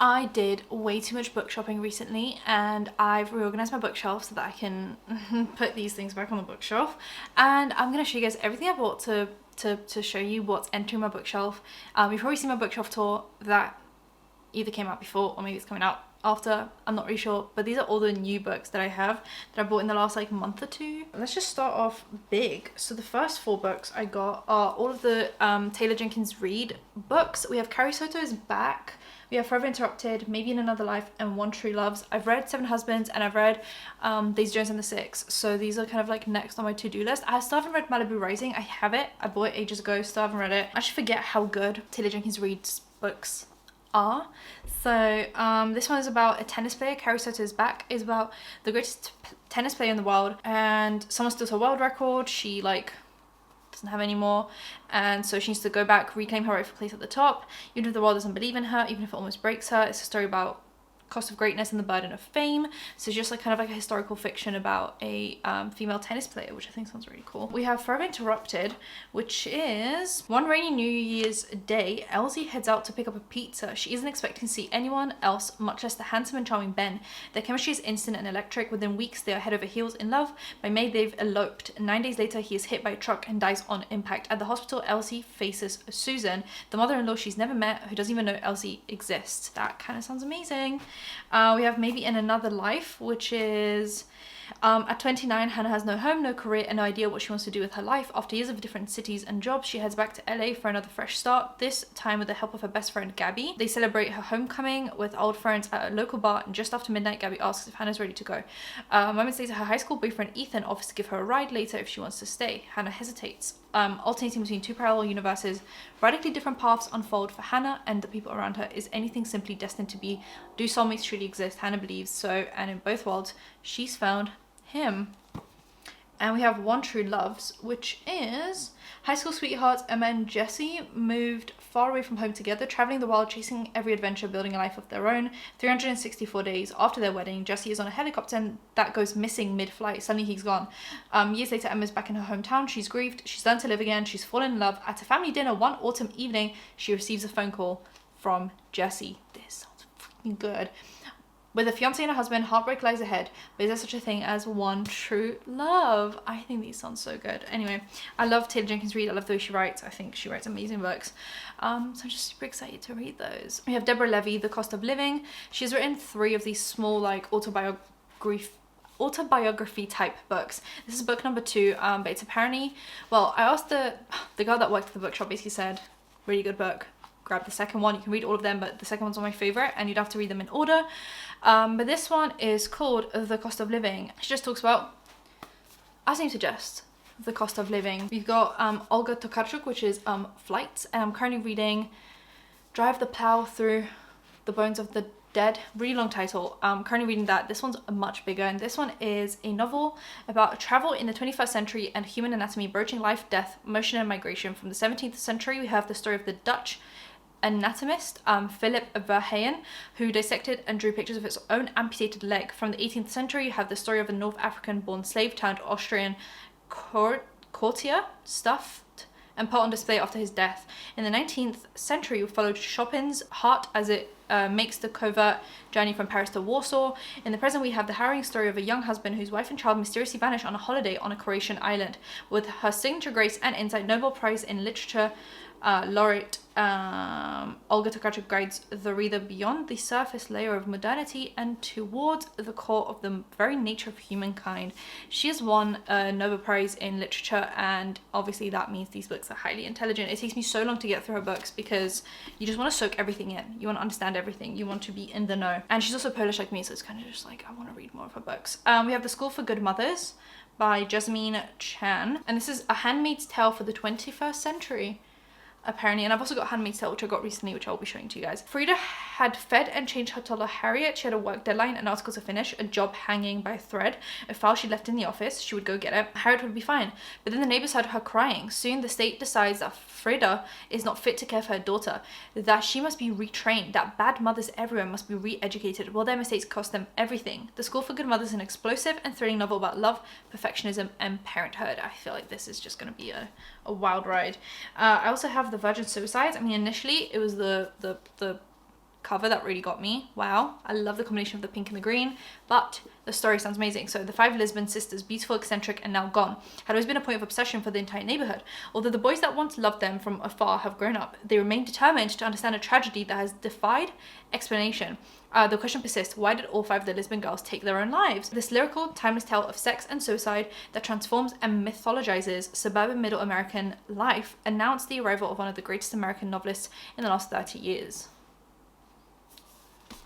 I did way too much book shopping recently, and I've reorganized my bookshelf so that I can put these things back on the bookshelf. And I'm gonna show you guys everything I bought to show you what's entering my bookshelf. You've probably seen my bookshelf tour that either came out before or maybe it's coming out after, I'm not really sure, but these are all the new books that I have that I bought in the last like month or two. Let's just start off big. So the first 4 books I got are all of the Taylor Jenkins Reid books. We have Carrie Soto's Back, we have Forever Interrupted, Maybe in Another Life, and One True Loves. I've read Seven Husbands and I've read Daisy Jones and the Six, so these are kind of like next on my to-do list. I still haven't read Malibu Rising. I have it, I bought it ages ago, still haven't read it. I just forget how good Taylor Jenkins Reid's books are. So this one is about a tennis player. Carrie Soto's Back is about the greatest tennis player in the world, and someone steals her world record. She like doesn't have any more, and so she needs to go back, reclaim her rightful place at the top, even if the world doesn't believe in her, even if it almost breaks her. It's a story about cost of greatness and the burden of fame. So it's just like kind of like a historical fiction about a female tennis player, which I think sounds really cool. We have Forever Interrupted, which is one rainy New Year's Day, Elsie heads out to pick up a pizza. She isn't expecting to see anyone else, much less the handsome and charming Ben. Their chemistry is instant and electric. Within weeks, they are head over heels in love. By May, they've eloped. 9 days later, he is hit by a truck and dies on impact. At the hospital, Elsie faces Susan, the mother-in-law she's never met, who doesn't even know Elsie exists. That kind of sounds amazing. We have Maybe in Another Life, which is at 29, Hannah has no home, no career, and no idea what she wants to do with her life. After years of different cities and jobs, she heads back to LA for another fresh start, this time with the help of her best friend Gabby. They celebrate her homecoming with old friends at a local bar, and just after midnight, Gabby asks if Hannah's ready to go. Moments later, her high school boyfriend Ethan offers to give her a ride later if she wants to stay. Hannah hesitates. Alternating between 2 parallel universes, radically different paths unfold for Hannah and the people around her. Is anything simply destined to be? Do soulmates truly exist? Hannah believes so, and in both worlds, she's found him. And we have One True Loves, which is high school sweethearts Emma and Jesse moved far away from home together, traveling the world, chasing every adventure, building a life of their own. 364 days after their wedding, Jesse is on a helicopter and that goes missing mid-flight. Suddenly he's gone. Years later, Emma's back in her hometown. She's grieved, she's learned to live again, she's fallen in love. At a family dinner one autumn evening, she receives a phone call from Jesse. This sounds freaking good. With a fiancé and a husband, heartbreak lies ahead, but is there such a thing as one true love? I think these sound so good. Anyway, I love Taylor Jenkins Reid. I love the way she writes. I think she writes amazing books. So I'm just super excited to read those. We have Deborah Levy, The Cost of Living. She's written 3 of these small like autobiography type books. This is book number 2, but it's apparently, well, I asked the girl that worked at the bookshop, basically said, really good book. Grab the second one. You can read all of them, but the second one's my favorite, and you'd have to read them in order. But this one is called The Cost of Living. She just talks about, as the name suggests, the cost of living. We've got Olga Tokarczuk, which is Flights, and I'm currently reading Drive the Plow Through the Bones of the Dead. Really long title. Currently reading that. This one's much bigger, and this one is a novel about travel in the 21st century and human anatomy, broaching life, death, motion, and migration. From the 17th century, we have the story of the Dutch anatomist Philip Verheyen, who dissected and drew pictures of his own amputated leg. From the 18th century, you have the story of a North African born slave turned Austrian courtier, stuffed and put on display after his death. In the 19th century, we followed Chopin's heart as it makes the covert journey from Paris to Warsaw. In the present, we have the harrowing story of a young husband whose wife and child mysteriously vanish on a holiday on a Croatian island. With her signature grace and insight, Nobel Prize in Literature laureate Olga Tokarczuk guides the reader beyond the surface layer of modernity and towards the core of the very nature of humankind. She has won a Nobel Prize in Literature, and obviously that means these books are highly intelligent. It takes me so long to get through her books because you just want to soak everything in. You want to understand everything. You want to be in the know. And she's also Polish like me, so it's kind of just like I want to read more of her books. We have The School for Good Mothers by Jasmine Chan, and this is A Handmaid's Tale for the 21st century. Apparently, and I've also got Handmaid's Tale, which I got recently, which I'll be showing to you guys. Frida had fed and changed her toddler Harriet. She had a work deadline, an article to finish, a job hanging by a thread, a file she left in the office. She would go get it. Harriet would be fine, but then the neighbors heard her crying. Soon the state decides that Frida is not fit to care for her daughter, that she must be retrained, that bad mothers everywhere must be re-educated. Will their mistakes cost them everything? The School for Good Mothers is an explosive and thrilling novel about love, perfectionism, and parenthood. I feel like this is just going to be a wild ride. I also have The Virgin Suicides. I mean, initially it was the cover that really got me. Wow, I love the combination of the pink and the green, but the story sounds amazing. So the 5 Lisbon sisters, beautiful, eccentric, and now gone, had always been a point of obsession for the entire neighborhood. Although the boys that once loved them from afar have grown up, they remain determined to understand a tragedy that has defied explanation. The question persists, why did all 5 of the Lisbon girls take their own lives? This lyrical, timeless tale of sex and suicide that transforms and mythologizes suburban middle American life announced the arrival of one of the greatest American novelists in the last 30 years.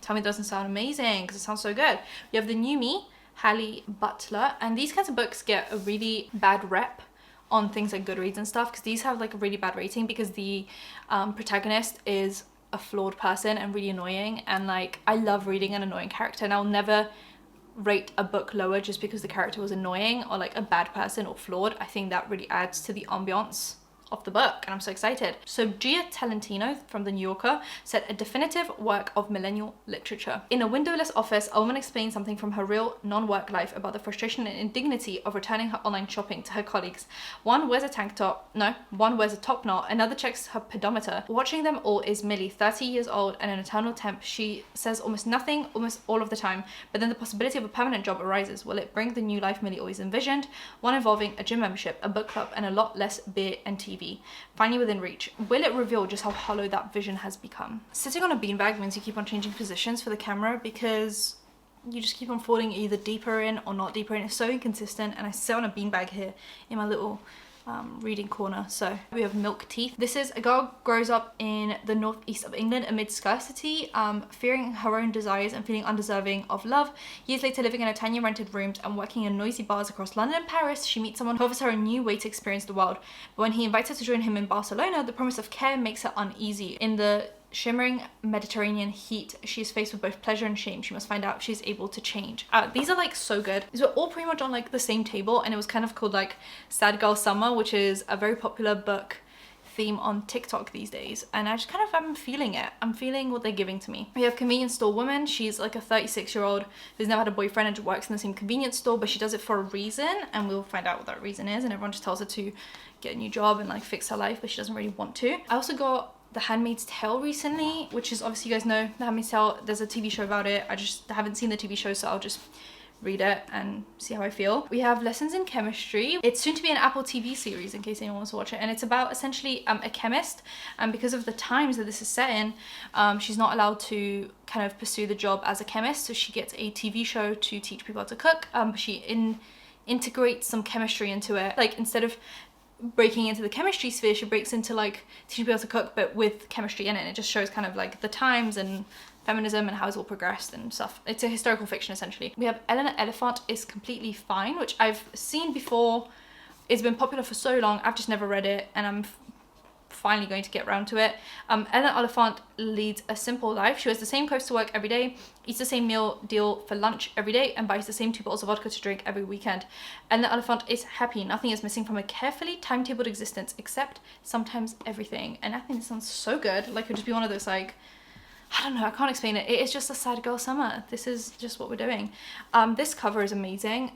Tell me it doesn't sound amazing, because it sounds so good. We have The New Me, Hallie Butler, and these kinds of books get a really bad rep on things like Goodreads and stuff, because these have like a really bad rating because the protagonist is a flawed person and really annoying, and like I love reading an annoying character, and I'll never rate a book lower just because the character was annoying or like a bad person or flawed. I think that really adds to the ambiance of the book, and I'm so excited. So Gia Tolentino from The New Yorker said, a definitive work of millennial literature. In a windowless office, a woman explains something from her real non-work life about the frustration and indignity of returning her online shopping to her colleagues. One wears a one wears a top knot, another checks her pedometer. Watching them all is Millie, 30 years old and an eternal temp. She says almost nothing almost all of the time, but then the possibility of a permanent job arises. Will it bring the new life Millie always envisioned? One involving a gym membership, a book club, and a lot less beer and TV. Finally within reach. Will it reveal just how hollow that vision has become? Sitting on a beanbag means you keep on changing positions for the camera because you just keep on falling either deeper in or not deeper in. It's so inconsistent, and I sit on a beanbag here in my little reading corner. So we have Milk Teeth. This is a girl grows up in the northeast of England amid scarcity, fearing her own desires and feeling undeserving of love. Years later, living in a tiny rented rooms and working in noisy bars across London and Paris, she meets someone who offers her a new way to experience the world. But when he invites her to join him in Barcelona, the promise of care makes her uneasy. In the shimmering Mediterranean heat, she is faced with both pleasure and shame. She must find out if she's able to change. These are like so good. These were all pretty much on like the same table, and it was kind of called like Sad Girl Summer, which is a very popular book theme on TikTok these days, and I just kind of am feeling it. I'm feeling what they're giving to me. We have Convenience Store Woman. She's like a 36-year-old who's never had a boyfriend and works in the same convenience store, but she does it for a reason, and we'll find out what that reason is, and everyone just tells her to get a new job and like fix her life, but she doesn't really want to. I also got The Handmaid's Tale recently, which is, obviously you guys know The Handmaid's Tale, there's a TV show about it. I just haven't seen the TV show, so I'll just read it and see how I feel. We have Lessons in Chemistry. It's soon to be an Apple TV series in case anyone wants to watch it, and it's about essentially a chemist, and because of the times that this is set in, she's not allowed to kind of pursue the job as a chemist, so she gets a TV show to teach people how to cook. She integrates some chemistry into it, like instead of breaking into the chemistry sphere, she breaks into like teaching people to cook but with chemistry in it, and it just shows kind of like the times and feminism and how it's all progressed and stuff. It's a historical fiction essentially. We have Eleanor Elephant is Completely Fine, which I've seen before. It's been popular for so long, I've just never read it, and I'm finally going to get around to it. Eleanor Oliphant leads a simple life. She wears the same clothes to work every day, eats the same meal deal for lunch every day, and buys the same 2 bottles of vodka to drink every weekend. Eleanor Oliphant is happy. Nothing is missing from a carefully timetabled existence, except sometimes everything. And I think this sounds so good. Like, it would just be one of those, like, I don't know, I can't explain it. It is just a sad girl summer. This is just what we're doing. This cover is amazing.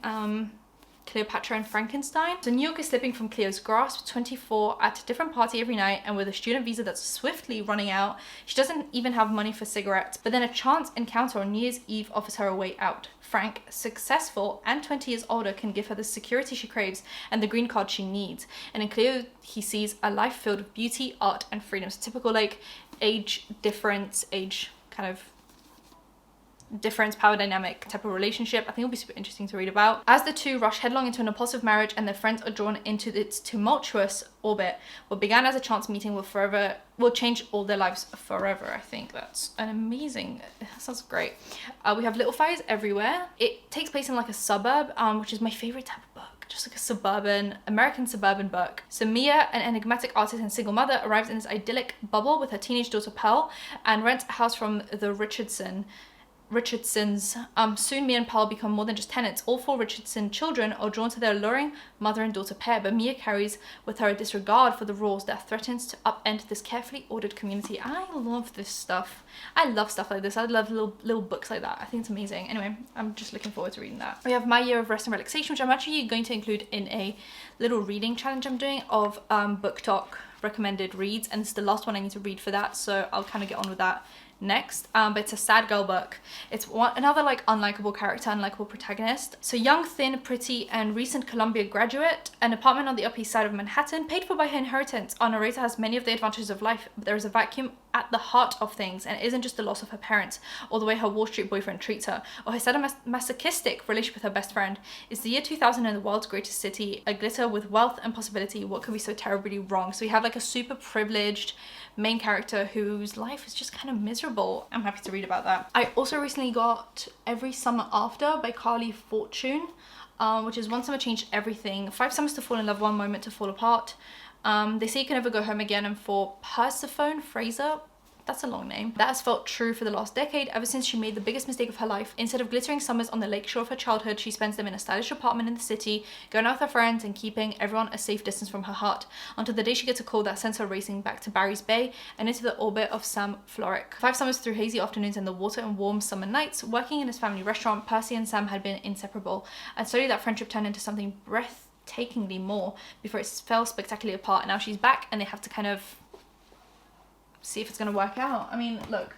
Cleopatra and Frankenstein. So New York is slipping from Cleo's grasp, 24, at a different party every night, and with a student visa that's swiftly running out. She doesn't even have money for cigarettes, but then a chance encounter on New Year's Eve offers her a way out. Frank, successful and 20 years older, can give her the security she craves and the green card she needs. And in Cleo, he sees a life filled with beauty, art, and freedom. So typical like age difference, power dynamic type of relationship. I think it'll be super interesting to read about. As the two rush headlong into an impulsive marriage and their friends are drawn into its tumultuous orbit, what began as a chance meeting will change all their lives forever. I think that's an amazing, that sounds great. We have Little Fires Everywhere. It takes place in like a suburb, which is my favorite type of book. Just like a American suburban book. So Mia, an enigmatic artist and single mother, arrives in this idyllic bubble with her teenage daughter Pearl and rents a house from the Richardsons. Soon Mia and Pearl become more than just tenants. All 4 Richardson children are drawn to their alluring mother and daughter pair, but Mia carries with her a disregard for the rules that threatens to upend this carefully ordered community. I love this stuff. I love stuff like this. I love little books like that. I think it's amazing. Anyway, I'm just looking forward to reading that. We have My Year of Rest and Relaxation, which I'm actually going to include in a little reading challenge I'm doing of Book Talk recommended reads, and this is the last one I need to read for that, so I'll kind of get on with that next, but it's a sad girl book. It's another like unlikable character, unlikable protagonist. So young, thin, pretty, and recent Columbia graduate, an apartment on the Upper East Side of Manhattan, paid for by her inheritance. Our narrator has many of the advantages of life, but there is a vacuum at the heart of things, and it isn't just the loss of her parents, or the way her Wall Street boyfriend treats her, or her sadomasochistic relationship with her best friend. It's the year 2000 in the world's greatest city, a glitter with wealth and possibility. What could be so terribly wrong? So we have like a super privileged main character whose life is just kind of miserable. I'm happy to read about that. I also recently got Every Summer After by Carly Fortune, which is One Summer Changed Everything. 5 summers to fall in love, 1 moment to fall apart. They say you can never go home again, and for Persephone Fraser, that's a long name, that has felt true for the last decade, ever since she made the biggest mistake of her life. Instead of glittering summers on the lakeshore of her childhood, she spends them in a stylish apartment in the city, going out with her friends and keeping everyone a safe distance from her heart, until the day she gets a call that sends her racing back to Barry's Bay and into the orbit of Sam Florrick. 5 summers through hazy afternoons in the water and warm summer nights, working in his family restaurant, Percy and Sam had been inseparable, and slowly that friendship turned into something breathtakingly more before it fell spectacularly apart. And now she's back and they have to kind of see if it's gonna work out. I mean, look,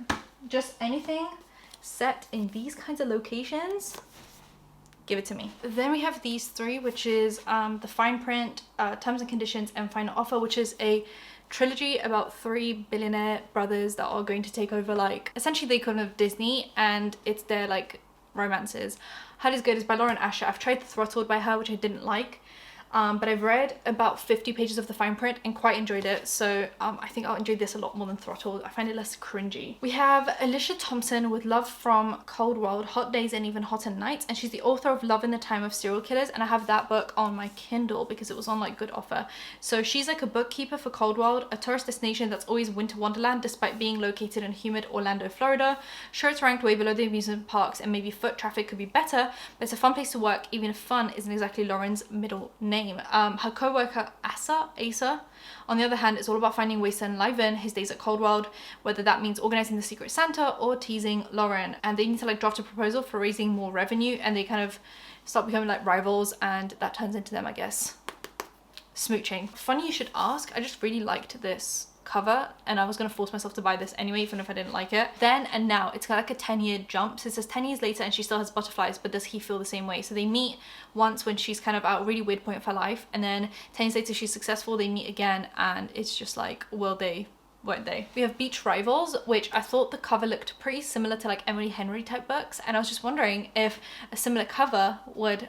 just anything set in these kinds of locations, give it to me. Then we have these 3, which is The Fine Print, Terms and Conditions, and Final Offer, which is a trilogy about 3 billionaire brothers that are going to take over, like, essentially the equivalent of Disney, and it's their like romances. Heart is Good is by Lauren Asher. I've tried The Throttled by her, which I didn't like. But I've read about 50 pages of The Fine Print and quite enjoyed it, so I think I'll enjoy this a lot more than Throttled. I find it less cringy. We have Alicia Thompson with Love from Cold World, Hot Days and Even Hotter Nights, and she's the author of Love in the Time of Serial Killers, and I have that book on my Kindle because it was on like good offer. So she's like a bookkeeper for Cold World, a tourist destination that's always winter wonderland despite being located in humid Orlando, Florida. Sure, it's ranked way below the amusement parks and maybe foot traffic could be better, but it's a fun place to work even if fun isn't exactly Lauren's middle name. Her co-worker Asa, on the other hand, is all about finding ways to enliven his days at Cold World, whether that means organizing the Secret Santa or teasing Lauren. And they need to like draft a proposal for raising more revenue, and they kind of start becoming like rivals, and that turns into them, I guess, smooching. Funny you should ask, I just really liked this cover and I was going to force myself to buy this anyway even if I didn't like it. Then and now, it's got like a 10-year jump. So it says 10 years later and she still has butterflies, but does he feel the same way? So they meet once when she's kind of at a really weird point of her life, and then 10 years later she's successful, they meet again, and it's just like, will they, won't they? We have Beach Rivals, which I thought the cover looked pretty similar to like Emily Henry type books, and I was just wondering if a similar cover would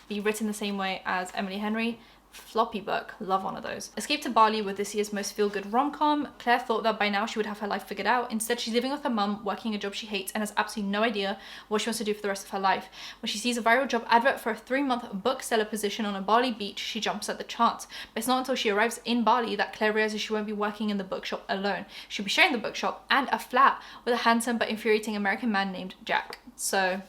be written the same way as Emily Henry. Floppy book, love one of those. Escape to Bali with this year's most feel-good rom-com. Claire thought that by now she would have her life figured out. Instead, she's living with her mum, working a job she hates, and has absolutely no idea what she wants to do for the rest of her life. When she sees a viral job advert for a 3-month bookseller position on a Bali beach, she jumps at the chance. But it's not until she arrives in Bali that Claire realizes she won't be working in the bookshop alone. She'll be sharing the bookshop and a flat with a handsome but infuriating American man named Jack. So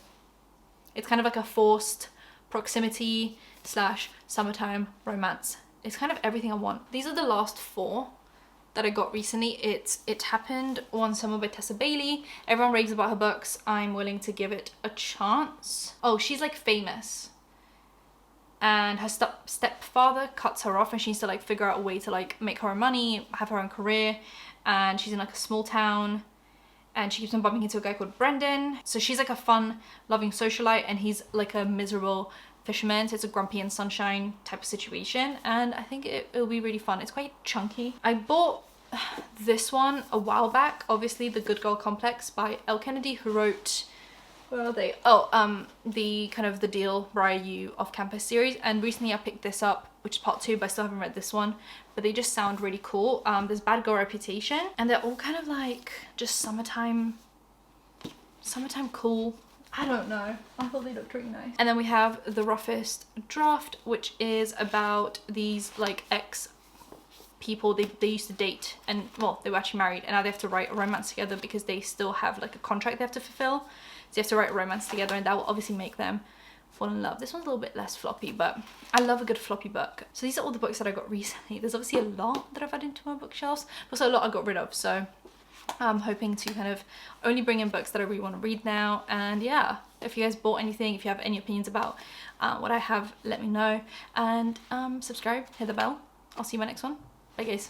it's kind of like a forced proximity slash summertime romance. It's kind of everything I want. These are the last 4 that I got recently. It Happened One Summer by Tessa Bailey. Everyone raves about her books. I'm willing to give it a chance. Oh, she's like famous, and her stepfather cuts her off, and she needs to like figure out a way to like make her own money, have her own career, and she's in like a small town, and she keeps on bumping into a guy called Brendan. So she's like a fun loving socialite, and he's like a miserable fisherman, so it's a Grumpy and Sunshine type of situation, and I think it'll be really fun. It's quite chunky. I bought this one a while back, obviously The Good Girl Complex by Elle Kennedy, who wrote, where are they? Oh, the kind of The Deal, Briar U Off Campus series, and recently I picked this up, which is part 2, but I still haven't read this one, but they just sound really cool. There's Bad Girl Reputation, and they're all kind of like just summertime cool. I don't know, I thought they looked really nice. And then we have The Roughest Draft, which is about these like ex people they used to date, and well, they were actually married, and now they have to write a romance together because they still have like a contract they have to fulfill. So they have to write a romance together, and that will obviously make them fall in love. This one's a little bit less floppy, but I love a good floppy book. So these are all the books that I got recently. There's obviously a lot that I've added into my bookshelves, but also a lot I got rid of. So I'm hoping to kind of only bring in books that I really want to read now. And yeah, if you guys bought anything, if you have any opinions about what I have, let me know, and subscribe, hit the bell. I'll see you in my next one. Bye guys.